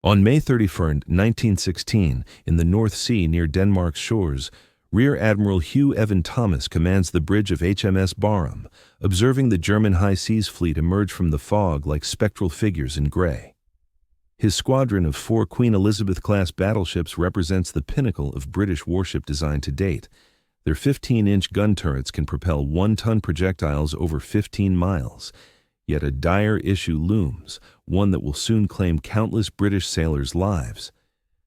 On May 31, 1916, in the North Sea near Denmark's shores, Rear Admiral Hugh Evan Thomas commands the bridge of HMS Barham, observing the German high seas fleet emerge from the fog like spectral figures in gray. His squadron of 4 Queen Elizabeth-class battleships represents the pinnacle of British warship design to date. Their 15-inch gun turrets can propel 1-ton projectiles over 15 miles. Yet a dire issue looms, one that will soon claim countless British sailors' lives.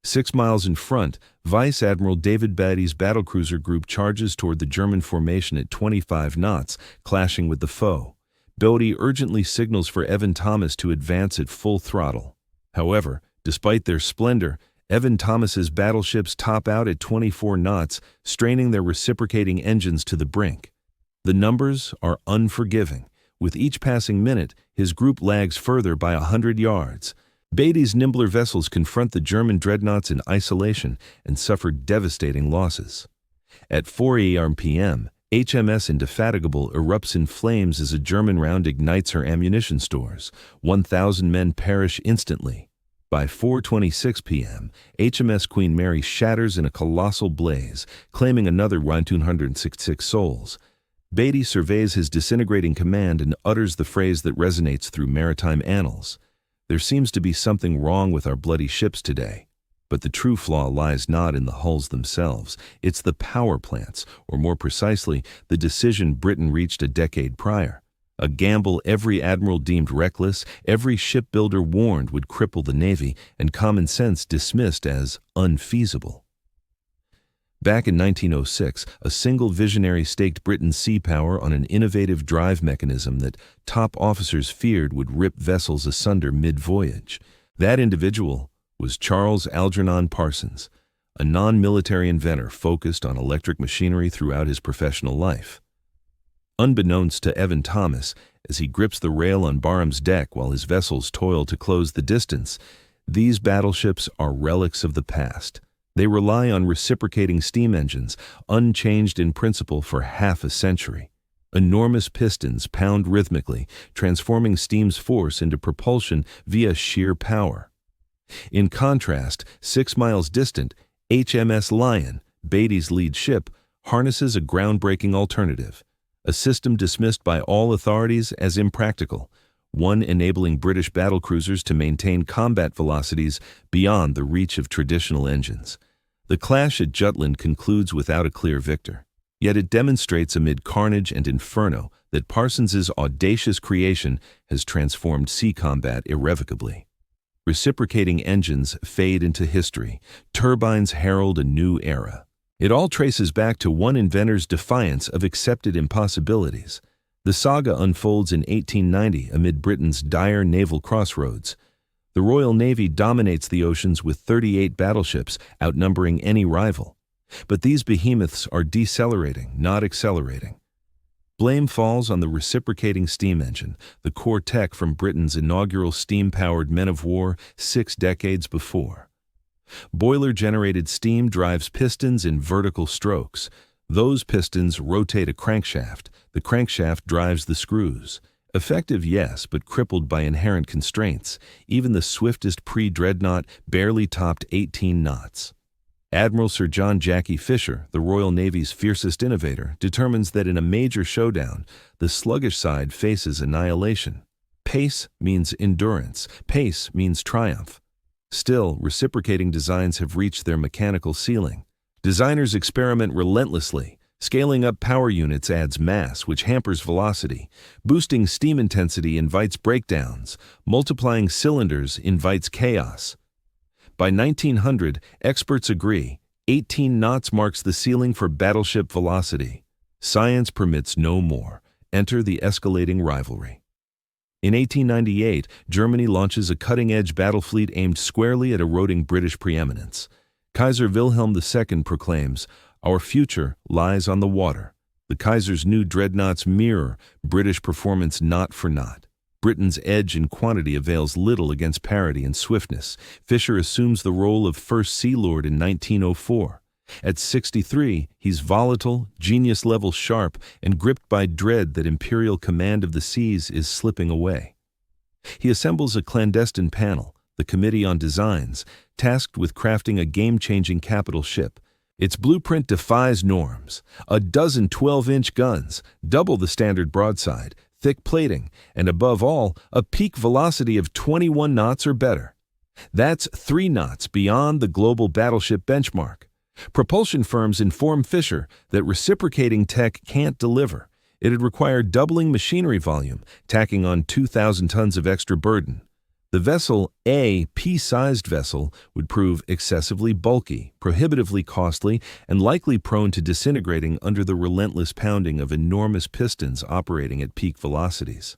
6 miles in front, Vice Admiral David Beatty's battlecruiser group charges toward the German formation at 25 knots, clashing with the foe. Beatty urgently signals for Evan Thomas to advance at full throttle. However, despite their splendor, Evan Thomas's battleships top out at 24 knots, straining their reciprocating engines to the brink. The numbers are unforgiving. With each passing minute, his group lags further by 100 yards. Beatty's nimbler vessels confront the German dreadnoughts in isolation and suffer devastating losses. At 4 p.m., HMS Indefatigable erupts in flames as a German round ignites her ammunition stores. 1,000 men perish instantly. By 4:26 p.m., HMS Queen Mary shatters in a colossal blaze, claiming another 166 souls. Beatty surveys his disintegrating command and utters the phrase that resonates through maritime annals. There seems to be something wrong with our bloody ships today. But the true flaw lies not in the hulls themselves. It's the power plants, or more precisely, the decision Britain reached a decade prior. A gamble every admiral deemed reckless, every shipbuilder warned would cripple the Navy, and common sense dismissed as unfeasible. Back in 1906, a single visionary staked Britain's sea power on an innovative drive mechanism that top officers feared would rip vessels asunder mid-voyage. That individual was Charles Algernon Parsons, a non-military inventor focused on electric machinery throughout his professional life. Unbeknownst to Evan Thomas, as he grips the rail on Barham's deck while his vessels toil to close the distance, these battleships are relics of the past. They rely on reciprocating steam engines, unchanged in principle for half a century. Enormous pistons pound rhythmically, transforming steam's force into propulsion via sheer power. In contrast, 6 miles distant, HMS Lion, Beatty's lead ship, harnesses a groundbreaking alternative, a system dismissed by all authorities as impractical, one enabling British battlecruisers to maintain combat velocities beyond the reach of traditional engines. The clash at Jutland concludes without a clear victor, yet it demonstrates amid carnage and inferno that Parsons's audacious creation has transformed sea combat irrevocably. Reciprocating engines fade into history. Turbines herald a new era. It all traces back to one inventor's defiance of accepted impossibilities. The saga unfolds in 1890 amid Britain's dire naval crossroads. The Royal Navy dominates the oceans with 38 battleships, outnumbering any rival. But these behemoths are decelerating, not accelerating. Blame falls on the reciprocating steam engine, the core tech from Britain's inaugural steam-powered men of war 6 decades before. Boiler-generated steam drives pistons in vertical strokes. Those pistons rotate a crankshaft. The crankshaft drives the screws. Effective, yes, but crippled by inherent constraints. Even the swiftest pre-dreadnought barely topped 18 knots. Admiral Sir John Jacky Fisher, the Royal Navy's fiercest innovator, determines that in a major showdown, the sluggish side faces annihilation. Pace means endurance. Pace means triumph. Still, reciprocating designs have reached their mechanical ceiling. Designers experiment relentlessly. Scaling up power units adds mass, which hampers velocity. Boosting steam intensity invites breakdowns. Multiplying cylinders invites chaos. By 1900, experts agree, 18 knots marks the ceiling for battleship velocity. Science permits no more. Enter the escalating rivalry. In 1898, Germany launches a cutting-edge battle fleet aimed squarely at eroding British preeminence. Kaiser Wilhelm II proclaims, "Our future lies on the water." The Kaiser's new dreadnoughts mirror British performance knot for knot. Britain's edge in quantity avails little against parity and swiftness. Fisher assumes the role of First Sea Lord in 1904. At 63, he's volatile, genius-level sharp, and gripped by dread that imperial command of the seas is slipping away. He assembles a clandestine panel, the the Committee on Designs, tasked with crafting a game-changing capital ship. Its blueprint defies norms. A dozen 12-inch guns, double the standard broadside, thick plating, and above all, a peak velocity of 21 knots or better. That's 3 knots beyond the global battleship benchmark. Propulsion firms inform Fisher that reciprocating tech can't deliver. It'd require doubling machinery volume, tacking on 2,000 tons of extra burden. The vessel, a pea-sized vessel, would prove excessively bulky, prohibitively costly, and likely prone to disintegrating under the relentless pounding of enormous pistons operating at peak velocities.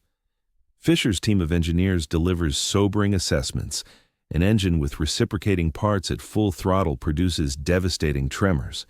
Fisher's team of engineers delivers sobering assessments. An engine with reciprocating parts at full throttle produces devastating tremors.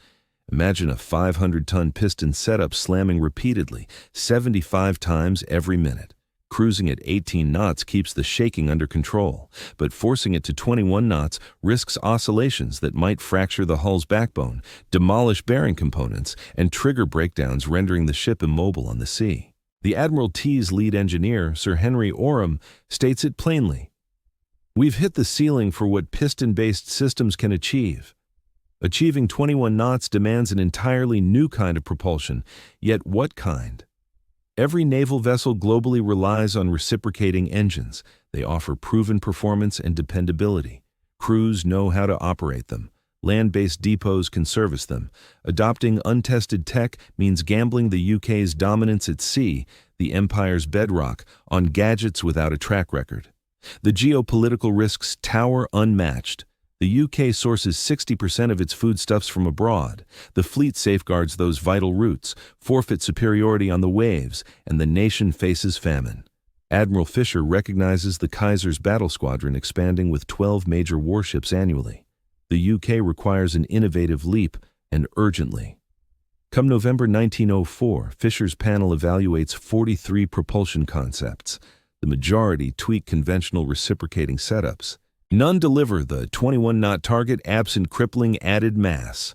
Imagine a 500-ton piston setup slamming repeatedly, 75 times every minute. Cruising at 18 knots keeps the shaking under control, but forcing it to 21 knots risks oscillations that might fracture the hull's backbone, demolish bearing components, and trigger breakdowns, rendering the ship immobile on the sea. The Admiralty's lead engineer, Sir Henry Oram, states it plainly. "We've hit the ceiling for what piston-based systems can achieve. Achieving 21 knots demands an entirely new kind of propulsion, yet what kind? Every naval vessel globally relies on reciprocating engines. They offer proven performance and dependability. Crews know how to operate them. Land-based depots can service them. Adopting untested tech means gambling the UK's dominance at sea, the Empire's bedrock, on gadgets without a track record. The geopolitical risks tower unmatched. The UK sources 60% of its foodstuffs from abroad. The fleet safeguards those vital routes, forfeit superiority on the waves, and the nation faces famine. Admiral Fisher recognizes the Kaiser's battle squadron expanding with 12 major warships annually. The UK requires an innovative leap, and urgently. Come November 1904, Fisher's panel evaluates 43 propulsion concepts. The majority tweak conventional reciprocating setups. None deliver the 21-knot target absent crippling added mass.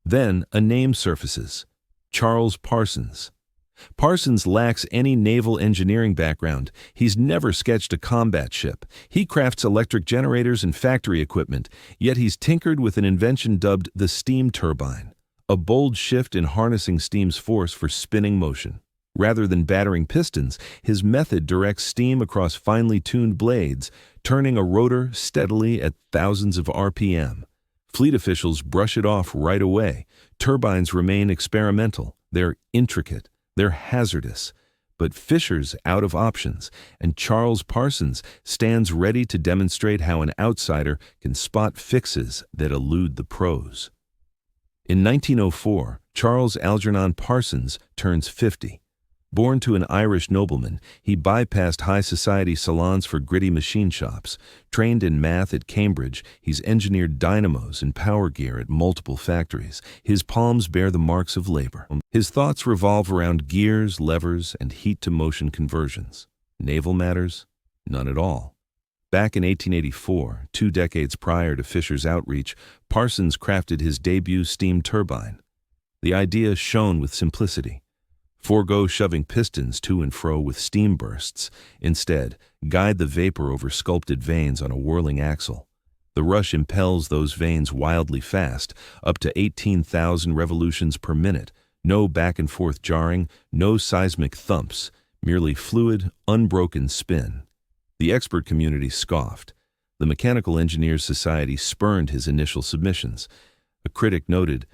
Then a name surfaces. Charles Parsons. Parsons lacks any naval engineering background. He's never sketched a combat ship. He crafts electric generators and factory equipment, yet he's tinkered with an invention dubbed the steam turbine, a bold shift in harnessing steam's force for spinning motion. Rather than battering pistons, his method directs steam across finely tuned blades, turning a rotor steadily at thousands of RPM. Fleet officials brush it off right away. Turbines remain experimental. They're intricate. They're hazardous. But Fisher's out of options, and Charles Parsons stands ready to demonstrate how an outsider can spot fixes that elude the pros. In 1904, Charles Algernon Parsons turns 50. Born to an Irish nobleman, he bypassed high society salons for gritty machine shops. Trained in math at Cambridge, he's engineered dynamos and power gear at multiple factories. His palms bear the marks of labor. His thoughts revolve around gears, levers, and heat-to-motion conversions. Naval matters? None at all. Back in 1884, 2 decades prior to Fisher's outreach, Parsons crafted his debut steam turbine. The idea shone with simplicity. Forgo shoving pistons to and fro with steam bursts. Instead, guide the vapor over sculpted vanes on a whirling axle. The rush impels those vanes wildly fast, up to 18,000 revolutions per minute. No back-and-forth jarring, no seismic thumps, merely fluid, unbroken spin. The expert community scoffed. The Mechanical Engineers Society spurned his initial submissions. A critic noted,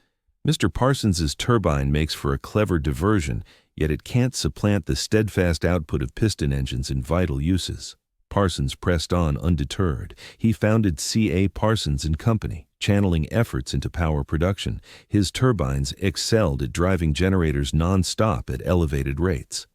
Mr. Parsons's turbine makes for a clever diversion, yet it can't supplant the steadfast output of piston engines in vital uses. Parsons pressed on undeterred. He founded C.A. Parsons and Company, channeling efforts into power production. His turbines excelled at driving generators non-stop at elevated rates.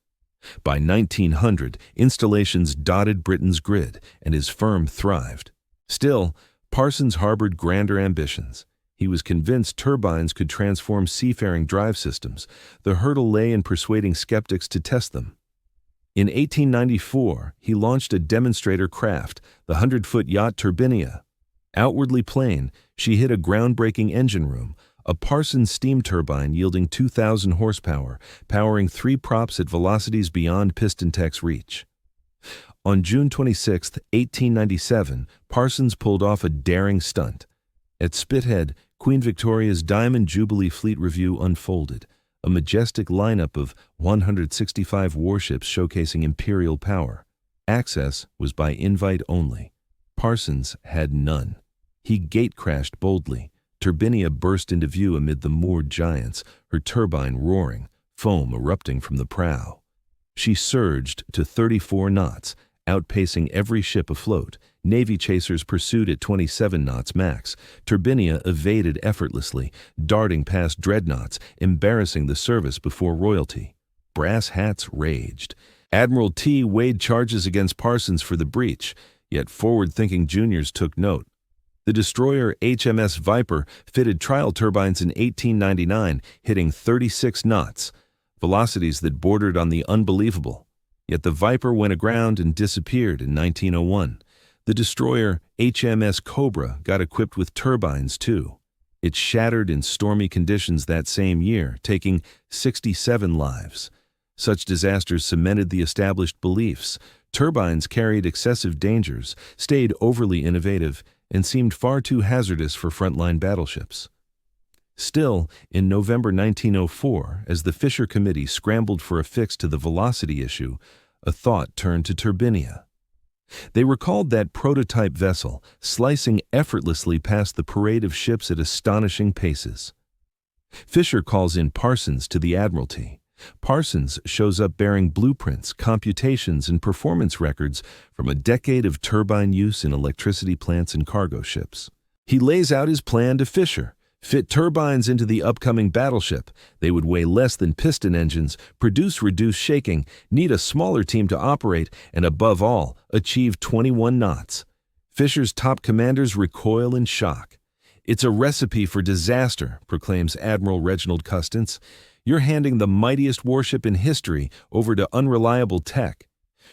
By 1900, installations dotted Britain's grid, and his firm thrived. Still, Parsons harbored grander ambitions. He was convinced turbines could transform seafaring drive systems. The hurdle lay in persuading skeptics to test them. In 1894, he launched a demonstrator craft, the 100-foot yacht Turbinia. Outwardly plain, she hit a groundbreaking engine room, a Parsons steam turbine yielding 2,000 horsepower, powering 3 props at velocities beyond piston tech's reach. On June 26, 1897, Parsons pulled off a daring stunt. At Spithead, Queen Victoria's Diamond Jubilee Fleet Review unfolded, a majestic lineup of 165 warships showcasing imperial power. Access was by invite only. Parsons had none. He gate-crashed boldly. Turbinia burst into view amid the moored giants, her turbine roaring, foam erupting from the prow. She surged to 34 knots, outpacing every ship afloat. Navy chasers pursued at 27 knots max. Turbinia evaded effortlessly, darting past dreadnoughts, embarrassing the service before royalty. Brass hats raged. Admiral T. weighed charges against Parsons for the breach, yet forward-thinking juniors took note. The destroyer HMS Viper fitted trial turbines in 1899, hitting 36 knots, velocities that bordered on the unbelievable. Yet the Viper went aground and disappeared in 1901. The destroyer HMS Cobra got equipped with turbines too. It shattered in stormy conditions that same year, taking 67 lives. Such disasters cemented the established beliefs. Turbines carried excessive dangers, stayed overly innovative, and seemed far too hazardous for frontline battleships. Still, in November 1904, as the Fisher Committee scrambled for a fix to the velocity issue, a thought turned to Turbinia. They recalled that prototype vessel, slicing effortlessly past the parade of ships at astonishing paces. Fisher calls in Parsons to the Admiralty. Parsons shows up bearing blueprints, computations, and performance records from a decade of turbine use in electricity plants and cargo ships. He lays out his plan to Fisher: fit turbines into the upcoming battleship. They would weigh less than piston engines, produce reduced shaking, need a smaller team to operate, and above all, achieve 21 knots. Fisher's top commanders recoil in shock. "It's a recipe for disaster," proclaims Admiral Reginald Custance. "You're handing the mightiest warship in history over to unreliable tech.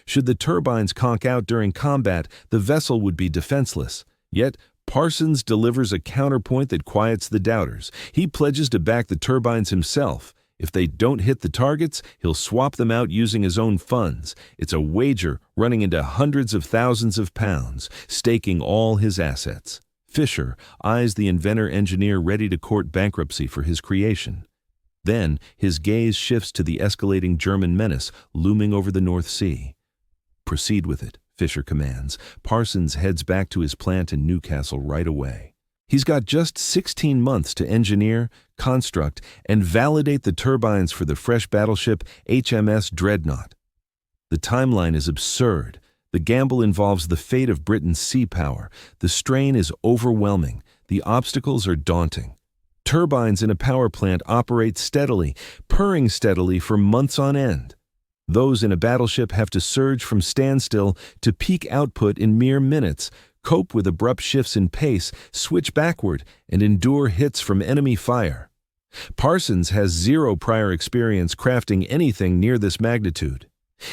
Should the turbines conk out during combat, the vessel would be defenseless. Yet, Parsons delivers a counterpoint that quiets the doubters. He pledges to back the turbines himself. If they don't hit the targets, he'll swap them out using his own funds. It's a wager running into hundreds of thousands of pounds, staking all his assets." Fisher eyes the inventor-engineer ready to court bankruptcy for his creation. Then, his gaze shifts to the escalating German menace looming over the North Sea. "Proceed with it," Fisher commands. Parsons heads back to his plant in Newcastle right away. He's got just 16 months to engineer, construct, and validate the turbines for the fresh battleship HMS Dreadnought. The timeline is absurd. The gamble involves the fate of Britain's sea power. The strain is overwhelming. The obstacles are daunting. Turbines in a power plant operate steadily, purring steadily for months on end. Those in a battleship have to surge from standstill to peak output in mere minutes, cope with abrupt shifts in pace, switch backward, and endure hits from enemy fire. Parsons has zero prior experience crafting anything near this magnitude.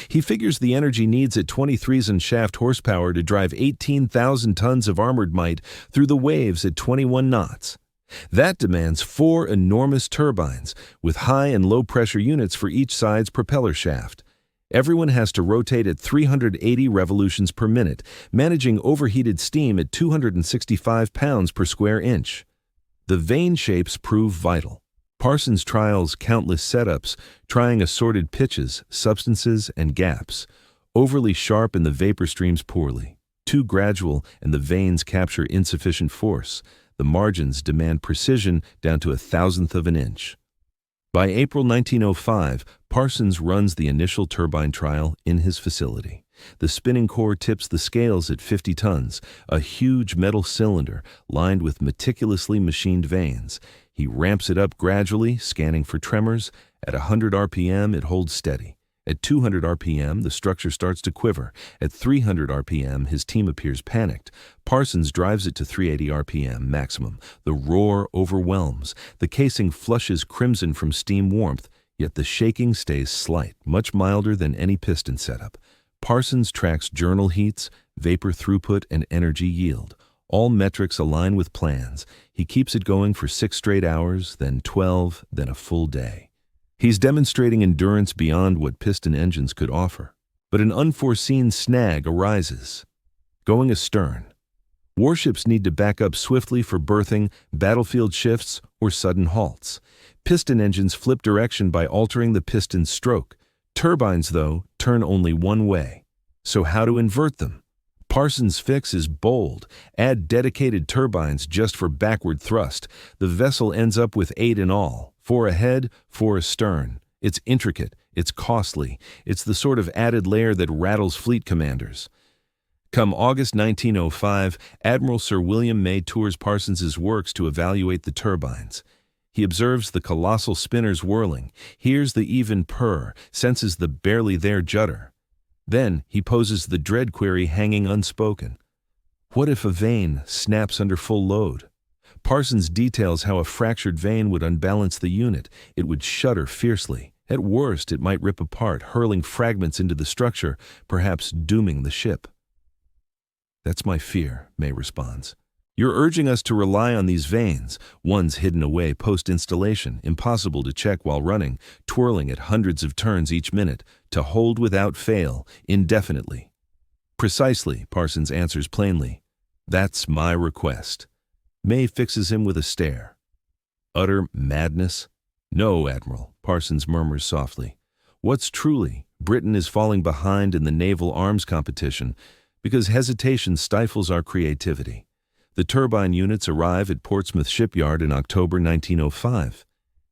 He figures the energy needs at 23s and shaft horsepower to drive 18,000 tons of armored might through the waves at 21 knots. That demands 4 enormous turbines, with high and low pressure units for each side's propeller shaft. Everyone has to rotate at 380 revolutions per minute, managing overheated steam at 265 pounds per square inch. The vane shapes prove vital. Parsons trials countless setups, trying assorted pitches, substances, and gaps. Overly sharp and the vapor streams poorly. Too gradual and the vanes capture insufficient force. The margins demand precision down to 1/1000th of an inch. By April 1905, Parsons runs the initial turbine trial in his facility. The spinning core tips the scales at 50 tons, a huge metal cylinder lined with meticulously machined vanes. He ramps it up gradually, scanning for tremors. At 100 RPM, it holds steady. At 200 RPM, the structure starts to quiver. At 300 RPM, his team appears panicked. Parsons drives it to 380 RPM maximum. The roar overwhelms. The casing flushes crimson from steam warmth, yet the shaking stays slight, much milder than any piston setup. Parsons tracks journal heats, vapor throughput, and energy yield. All metrics align with plans. He keeps it going for 6 straight hours, then 12, then a full day. He's demonstrating endurance beyond what piston engines could offer. But an unforeseen snag arises. Going astern. Warships need to back up swiftly for berthing, battlefield shifts, or sudden halts. Piston engines flip direction by altering the piston's stroke. Turbines, though, turn only one way. So how to invert them? Parsons' fix is bold. Add dedicated turbines just for backward thrust. The vessel ends up with 8 in all, 4 ahead, 4 astern. It's intricate, it's costly, it's the sort of added layer that rattles fleet commanders. Come August 1905, Admiral Sir William May tours Parsons's works to evaluate the turbines. He observes the colossal spinners whirling, hears the even purr, senses the barely there judder. Then he poses the dread query hanging unspoken. What if a vane snaps under full load? Parsons details how a fractured vane would unbalance the unit. It would shudder fiercely. At worst, it might rip apart, hurling fragments into the structure, perhaps dooming the ship. That's my fear, May responds. You're urging us to rely on these vanes, ones hidden away post-installation, impossible to check while running, twirling at hundreds of turns each minute, to hold without fail, indefinitely. Precisely, Parsons answers plainly. That's my request. May fixes him with a stare. Utter madness? No, Admiral, Parsons murmurs softly. What's truly, Britain is falling behind in the naval arms competition because hesitation stifles our creativity. The turbine units arrive at Portsmouth Shipyard in October 1905.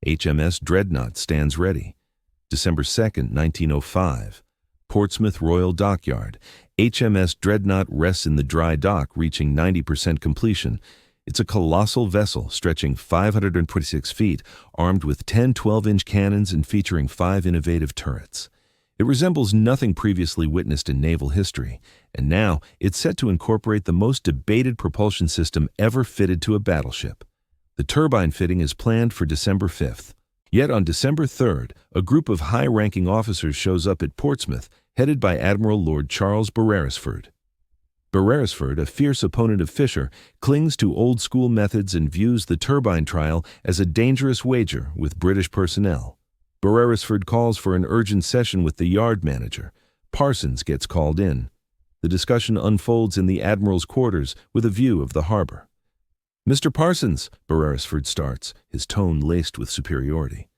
HMS Dreadnought stands ready. December 2, 1905. Portsmouth Royal Dockyard. HMS Dreadnought rests in the dry dock, reaching 90% completion. It's a colossal vessel stretching 526 feet, armed with 10 12-inch cannons and featuring 5 innovative turrets. It resembles nothing previously witnessed in naval history, and now it's set to incorporate the most debated propulsion system ever fitted to a battleship. The turbine fitting is planned for December 5th. Yet on December 3rd, a group of high-ranking officers shows up at Portsmouth, headed by Admiral Lord Charles Beresford. Beresford, a fierce opponent of Fisher, clings to old-school methods and views the turbine trial as a dangerous wager with British personnel. Beresford calls for an urgent session with the yard manager. Parsons gets called in. The discussion unfolds in the Admiral's quarters with a view of the harbor. Mr. Parsons, Beresford starts, his tone laced with superiority.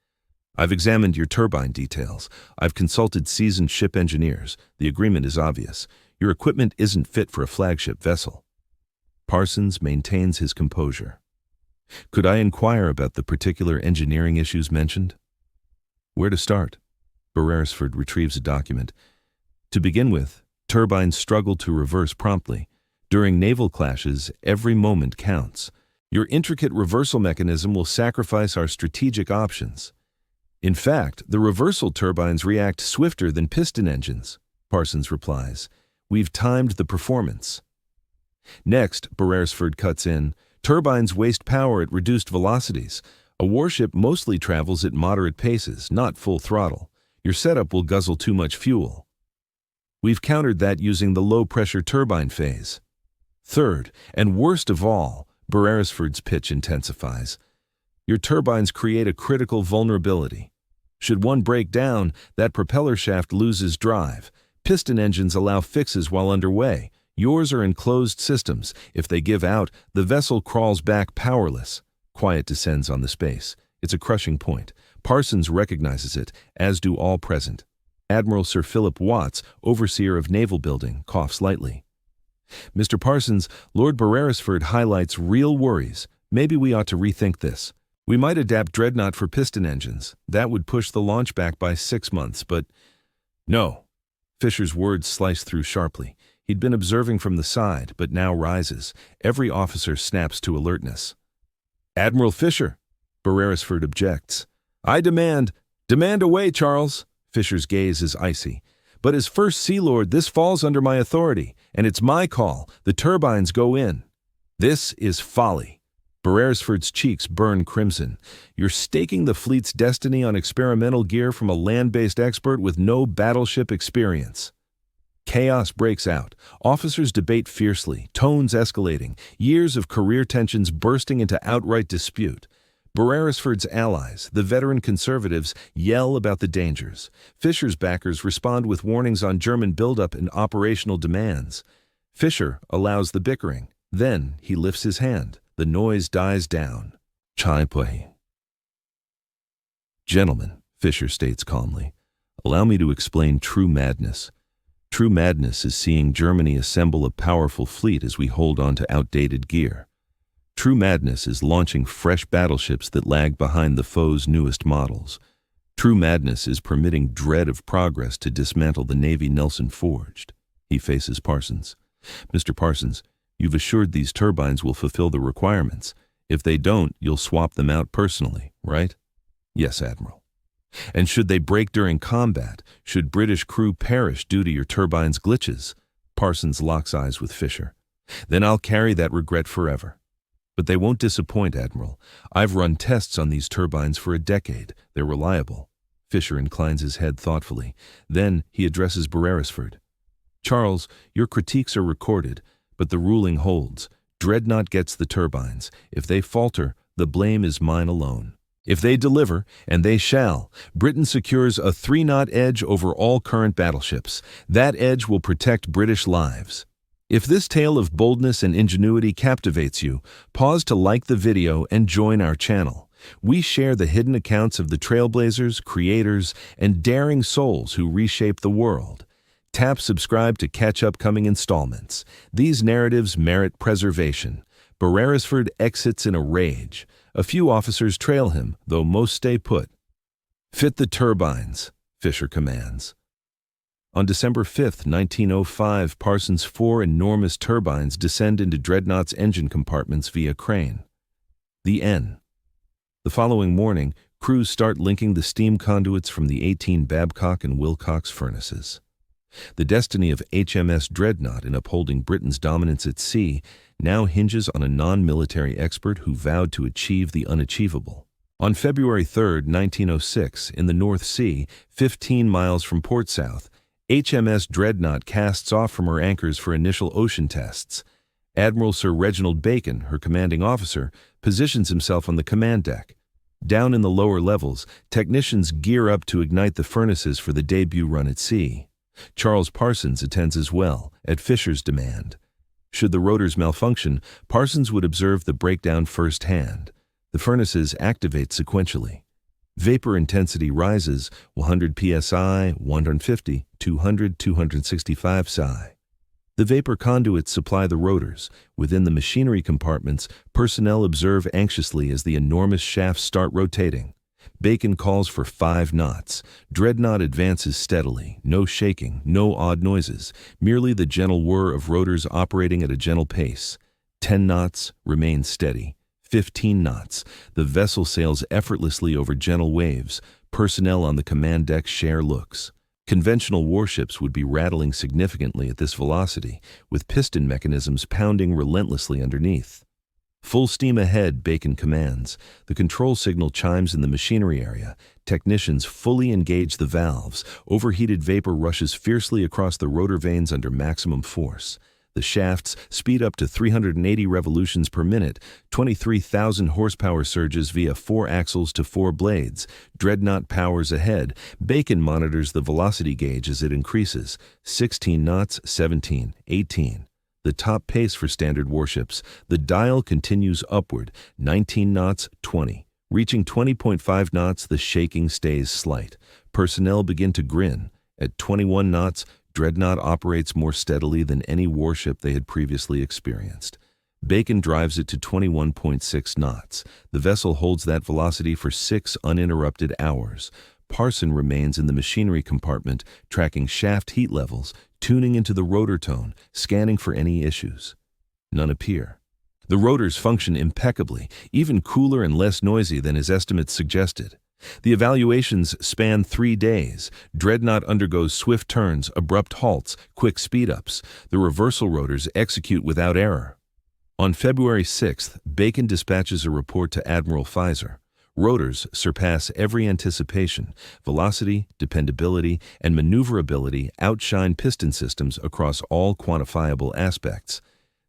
I've examined your turbine details. I've consulted seasoned ship engineers. The agreement is obvious. Your equipment isn't fit for a flagship vessel. Parsons maintains his composure. Could I inquire about the particular engineering issues mentioned? Where to start? Beresford retrieves a document. To begin with, turbines struggle to reverse promptly. During naval clashes, every moment counts. Your intricate reversal mechanism will sacrifice our strategic options. In fact, the reversal turbines react swifter than piston engines, Parsons replies. We've timed the performance. Next, Beresford cuts in, turbines waste power at reduced velocities. A warship mostly travels at moderate paces, not full throttle. Your setup will guzzle too much fuel. We've countered that using the low-pressure turbine phase. Third, and worst of all, Beresford's pitch intensifies. Your turbines create a critical vulnerability. Should one break down, that propeller shaft loses drive. Piston engines allow fixes while underway. Yours are enclosed systems. If they give out, the vessel crawls back powerless. Quiet descends on the space. It's a crushing point. Parsons recognizes it, as do all present. Admiral Sir Philip Watts, overseer of naval building, coughs lightly. Mr. Parsons, Lord Beresford highlights real worries. Maybe we ought to rethink this. We might adapt Dreadnought for piston engines. That would push the launch back by 6 months, but... No. Fisher's words slice through sharply. He'd been observing from the side, but now rises. Every officer snaps to alertness. Admiral Fisher, Beresford objects. I demand away, Charles. Fisher's gaze is icy. But as First Sea Lord, this falls under my authority, and it's my call. The turbines go in. This is folly. Beresford's cheeks burn crimson. You're staking the fleet's destiny on experimental gear from a land-based expert with no battleship experience. Chaos breaks out. Officers debate fiercely, tones escalating, years of career tensions bursting into outright dispute. Beresford's allies, the veteran conservatives, yell about the dangers. Fisher's backers respond with warnings on German buildup and operational demands. Fisher allows the bickering. Then he lifts his hand. The noise dies down. Chai Pui. Gentlemen, Fisher states calmly, allow me to explain true madness. True madness is seeing Germany assemble a powerful fleet as we hold on to outdated gear. True madness is launching fresh battleships that lag behind the foe's newest models. True madness is permitting dread of progress to dismantle the Navy Nelson forged. He faces Parsons. Mr. Parsons, you've assured these turbines will fulfill the requirements. If they don't, you'll swap them out personally, right? Yes, Admiral. And should they break during combat, should British crew perish due to your turbine's glitches? Parsons locks eyes with Fisher. Then I'll carry that regret forever. But they won't disappoint, Admiral. I've run tests on these turbines for a decade. They're reliable. Fisher inclines his head thoughtfully. Then he addresses Beresford. Charles, your critiques are recorded, but the ruling holds. Dreadnought gets the turbines. If they falter, the blame is mine alone. If they deliver, and they shall, Britain secures a 3-knot edge over all current battleships. That edge will protect British lives. If this tale of boldness and ingenuity captivates you, pause to like the video and join our channel. We share the hidden accounts of the trailblazers, creators, and daring souls who reshape the world. Tap subscribe to catch upcoming installments. These narratives merit preservation. Beresford exits in a rage. A few officers trail him, though most stay put. Fit the turbines, Fisher commands. On December 5, 1905, Parsons' 4 enormous turbines descend into Dreadnought's engine compartments via crane. The N. The following morning, crews start linking the steam conduits from the 18 Babcock and Wilcox furnaces. The destiny of HMS Dreadnought in upholding Britain's dominance at sea now hinges on a non-military expert who vowed to achieve the unachievable. On February 3, 1906, in the North Sea, 15 miles from Port South, HMS Dreadnought casts off from her anchors for initial ocean tests. Admiral Sir Reginald Bacon, her commanding officer, positions himself on the command deck. Down in the lower levels, technicians gear up to ignite the furnaces for the debut run at sea. Charles Parsons attends as well, at Fisher's demand. Should the rotors malfunction, Parsons would observe the breakdown firsthand. The furnaces activate sequentially. Vapor intensity rises 100 psi, 150, 200, 265 psi. The vapor conduits supply the rotors. Within the machinery compartments, personnel observe anxiously as the enormous shafts start rotating. Bacon calls for 5 knots. Dreadnought advances steadily, no shaking, no odd noises, merely the gentle whir of rotors operating at a gentle pace. 10 knots, remain steady. 15 knots. The vessel sails effortlessly over gentle waves. Personnel on the command deck share looks. Conventional warships would be rattling significantly at this velocity, with piston mechanisms pounding relentlessly underneath. Full steam ahead, Bacon commands. The control signal chimes in the machinery area. Technicians fully engage the valves. Overheated vapor rushes fiercely across the rotor vanes under maximum force. The shafts speed up to 380 revolutions per minute, 23,000 horsepower surges via 4 axles to 4 blades. Dreadnought powers ahead. Bacon monitors the velocity gauge as it increases. 16 knots, 17, 18. The top pace for standard warships. The dial continues upward. 19 knots, 20. Reaching 20.5 knots, the shaking stays slight. Personnel begin to grin. At 21 knots, Dreadnought operates more steadily than any warship they had previously experienced. Bacon drives it to 21.6 knots. The vessel holds that velocity for 6 uninterrupted hours. Parson remains in the machinery compartment, tracking shaft heat levels, tuning into the rotor tone, scanning for any issues. None appear. The rotors function impeccably, even cooler and less noisy than his estimates suggested. The evaluations span 3 days. Dreadnought undergoes swift turns, abrupt halts, quick speed-ups. The reversal rotors execute without error. On February 6th, Bacon dispatches a report to Admiral Pfizer. Rotors surpass every anticipation. Velocity, dependability, and maneuverability outshine piston systems across all quantifiable aspects.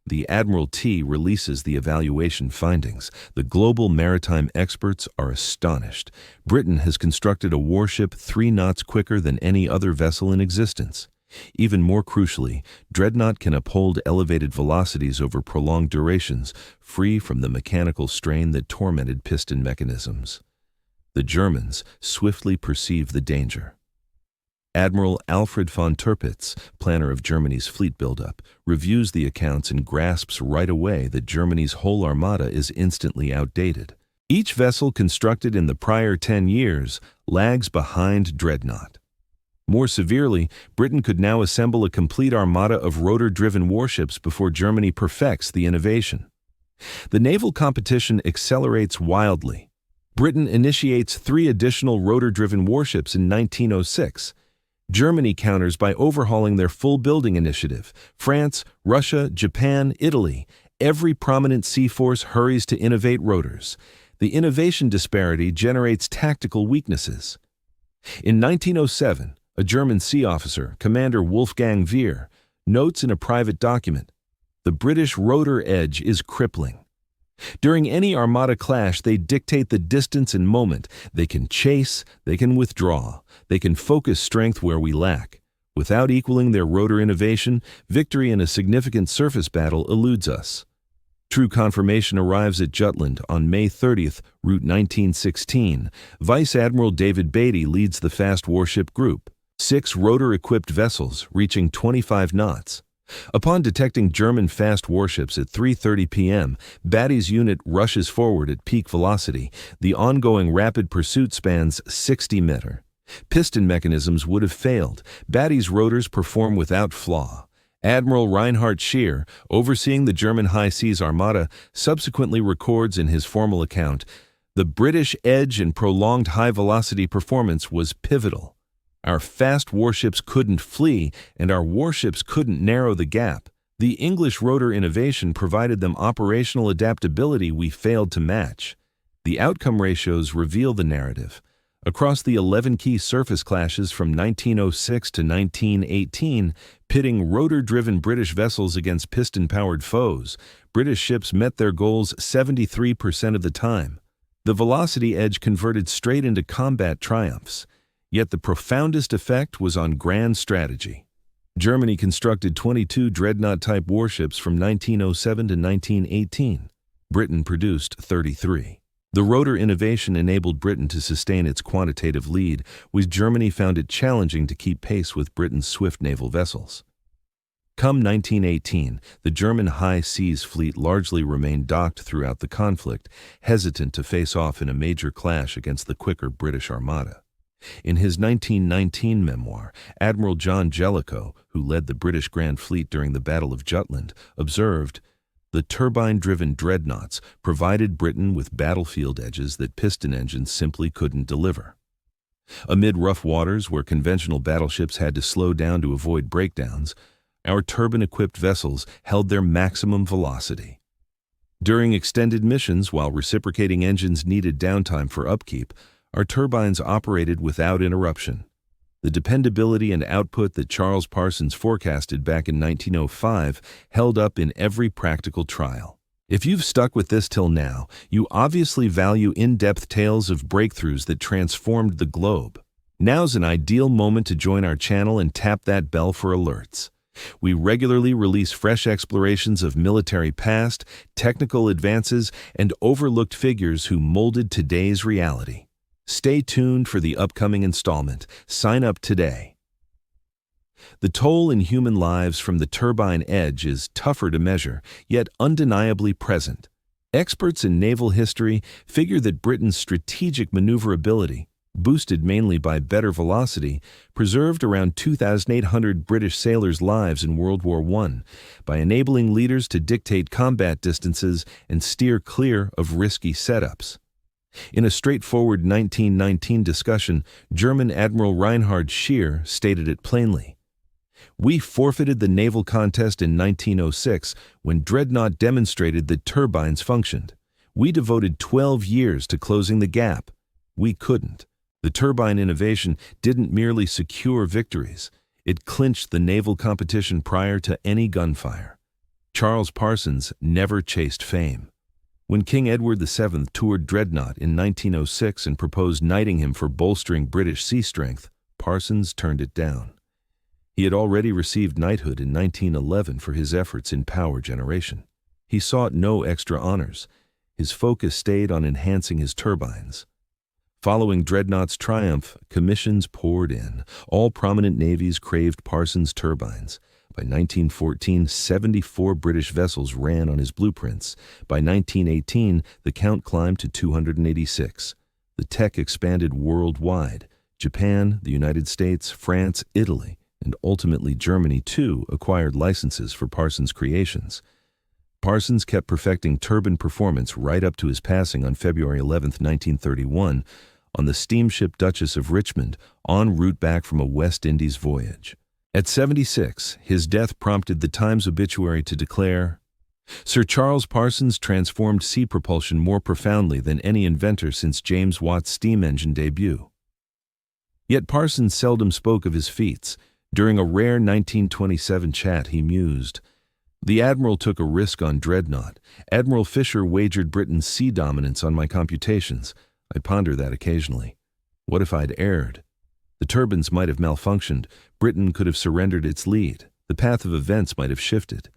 The Admiralty releases the evaluation findings. The global maritime experts are astonished. Britain has constructed a warship 3 knots quicker than any other vessel in existence. Even more crucially, Dreadnought can uphold elevated velocities over prolonged durations, free from the mechanical strain that tormented piston mechanisms. The Germans swiftly perceive the danger. Admiral Alfred von Tirpitz, planner of Germany's fleet buildup, reviews the accounts and grasps right away that Germany's whole armada is instantly outdated. Each vessel constructed in the prior 10 years lags behind Dreadnought. More severely, Britain could now assemble a complete armada of rotor-driven warships before Germany perfects the innovation. The naval competition accelerates wildly. Britain initiates 3 additional rotor-driven warships in 1906. Germany counters by overhauling their full building initiative. France, Russia, Japan, Italy, every prominent sea force hurries to innovate rotors. The innovation disparity generates tactical weaknesses. In 1907, a German sea officer, Commander Wolfgang Veer, notes in a private document, "The British rotor edge is crippling. During any armada clash, they dictate the distance and moment. They can chase, they can withdraw, they can focus strength where we lack. Without equaling their rotor innovation, victory in a significant surface battle eludes us." True confirmation arrives at Jutland on May 30th, Route 1916. Vice Admiral David Beatty leads the fast warship group, 6 rotor-equipped vessels reaching 25 knots. Upon detecting German fast warships at 3:30 p.m., Beatty's unit rushes forward at peak velocity. The ongoing rapid pursuit spans 60 meters. Piston mechanisms would have failed. Beatty's rotors perform without flaw. Admiral Reinhard Scheer, overseeing the German high seas armada, subsequently records in his formal account, "The British edge in prolonged high-velocity performance was pivotal. Our fast warships couldn't flee, and our warships couldn't narrow the gap. The English rotor innovation provided them operational adaptability we failed to match." The outcome ratios reveal the narrative. Across the 11 key surface clashes from 1906 to 1918, pitting rotor-driven British vessels against piston-powered foes, British ships met their goals 73% of the time. The velocity edge converted straight into combat triumphs. Yet the profoundest effect was on grand strategy. Germany constructed 22 Dreadnought-type warships from 1907 to 1918. Britain produced 33. The rotor innovation enabled Britain to sustain its quantitative lead, with Germany found it challenging to keep pace with Britain's swift naval vessels. Come 1918, the German high seas fleet largely remained docked throughout the conflict, hesitant to face off in a major clash against the quicker British armada. In his 1919 memoir, Admiral John Jellicoe, who led the British Grand Fleet during the Battle of Jutland, observed, "The turbine-driven dreadnoughts provided Britain with battlefield edges that piston engines simply couldn't deliver." Amid rough waters where conventional battleships had to slow down to avoid breakdowns, our turbine-equipped vessels held their maximum velocity. During extended missions, while reciprocating engines needed downtime for upkeep, our turbines operated without interruption. The dependability and output that Charles Parsons forecasted back in 1905 held up in every practical trial. If you've stuck with this till now, you obviously value in-depth tales of breakthroughs that transformed the globe. Now's an ideal moment to join our channel and tap that bell for alerts. We regularly release fresh explorations of military past, technical advances, and overlooked figures who molded today's reality. Stay tuned for the upcoming installment. Sign up today. The toll in human lives from the turbine edge is tougher to measure, yet undeniably present. Experts in naval history figure that Britain's strategic maneuverability, boosted mainly by better velocity, preserved around 2,800 British sailors' lives in World War I by enabling leaders to dictate combat distances and steer clear of risky setups. In a straightforward 1919 discussion, German Admiral Reinhard Scheer stated it plainly. "We forfeited the naval contest in 1906 when Dreadnought demonstrated that turbines functioned. We devoted 12 years to closing the gap. We couldn't. The turbine innovation didn't merely secure victories, it clinched the naval competition prior to any gunfire." Charles Parsons never chased fame. When King Edward VII toured Dreadnought in 1906 and proposed knighting him for bolstering British sea strength, Parsons turned it down. He had already received knighthood in 1911 for his efforts in power generation. He sought no extra honors. His focus stayed on enhancing his turbines. Following Dreadnought's triumph, commissions poured in. All prominent navies craved Parsons' turbines. By 1914, 74 British vessels ran on his blueprints. By 1918, the count climbed to 286. The tech expanded worldwide. Japan, the United States, France, Italy, and ultimately Germany too acquired licenses for Parsons' creations. Parsons kept perfecting turbine performance right up to his passing on February 11, 1931, on the steamship Duchess of Richmond, en route back from a West Indies voyage. At 76, his death prompted the Times obituary to declare, "Sir Charles Parsons transformed sea propulsion more profoundly than any inventor since James Watt's steam engine debut." Yet Parsons seldom spoke of his feats. During a rare 1927 chat, he mused, "The Admiral took a risk on Dreadnought. Admiral Fisher wagered Britain's sea dominance on my computations. I ponder that occasionally. What if I'd erred? The turbines might have malfunctioned. Britain could have surrendered its lead. The path of events might have shifted.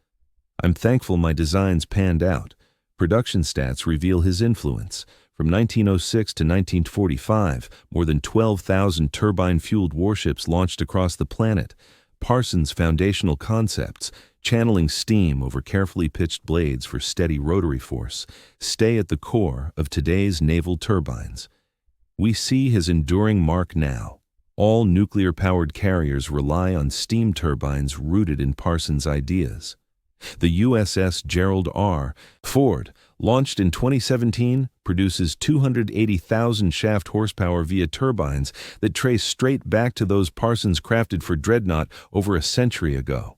I'm thankful my designs panned out. Production stats reveal his influence. From 1906 to 1945, more than 12,000 turbine-fueled warships launched across the planet. Parsons' foundational concepts, channeling steam over carefully pitched blades for steady rotary force, stay at the core of today's naval turbines. We see his enduring mark now. All nuclear-powered carriers rely on steam turbines rooted in Parsons' ideas. The USS Gerald R. Ford, launched in 2017, produces 280,000 shaft horsepower via turbines that trace straight back to those Parsons crafted for Dreadnought over a century ago.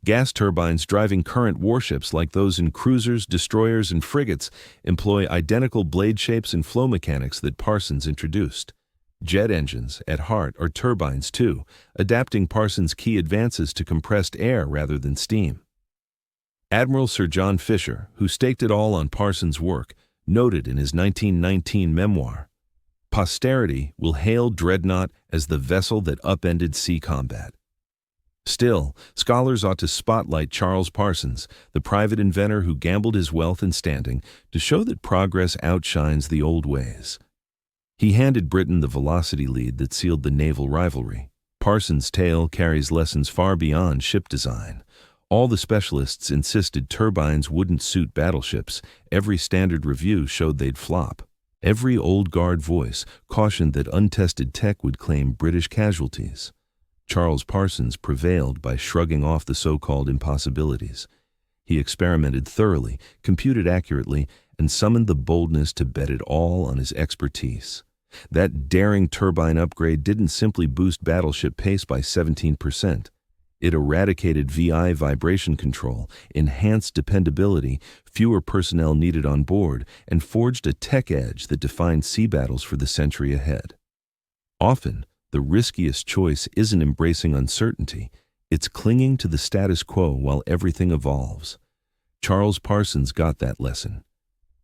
Gas turbines driving current warships like those in cruisers, destroyers, and frigates employ identical blade shapes and flow mechanics that Parsons introduced. Jet engines, at heart, are turbines too, adapting Parsons' key advances to compressed air rather than steam. Admiral Sir John Fisher, who staked it all on Parsons' work, noted in his 1919 memoir, "Posterity will hail Dreadnought as the vessel that upended sea combat." Still, scholars ought to spotlight Charles Parsons, the private inventor who gambled his wealth and standing to show that progress outshines the old ways. He handed Britain the velocity lead that sealed the naval rivalry. Parsons' tale carries lessons far beyond ship design. All the specialists insisted turbines wouldn't suit battleships. Every standard review showed they'd flop. Every old guard voice cautioned that untested tech would claim British casualties. Charles Parsons prevailed by shrugging off the so-called impossibilities. He experimented thoroughly, computed accurately, and summoned the boldness to bet it all on his expertise. That daring turbine upgrade didn't simply boost battleship pace by 17%. It eradicated VI vibration control, enhanced dependability, fewer personnel needed on board, and forged a tech edge that defined sea battles for the century ahead. Often, the riskiest choice isn't embracing uncertainty, it's clinging to the status quo while everything evolves. Charles Parsons got that lesson.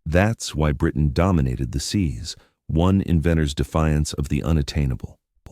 That's why Britain dominated the seas, one inventor's defiance of the unattainable.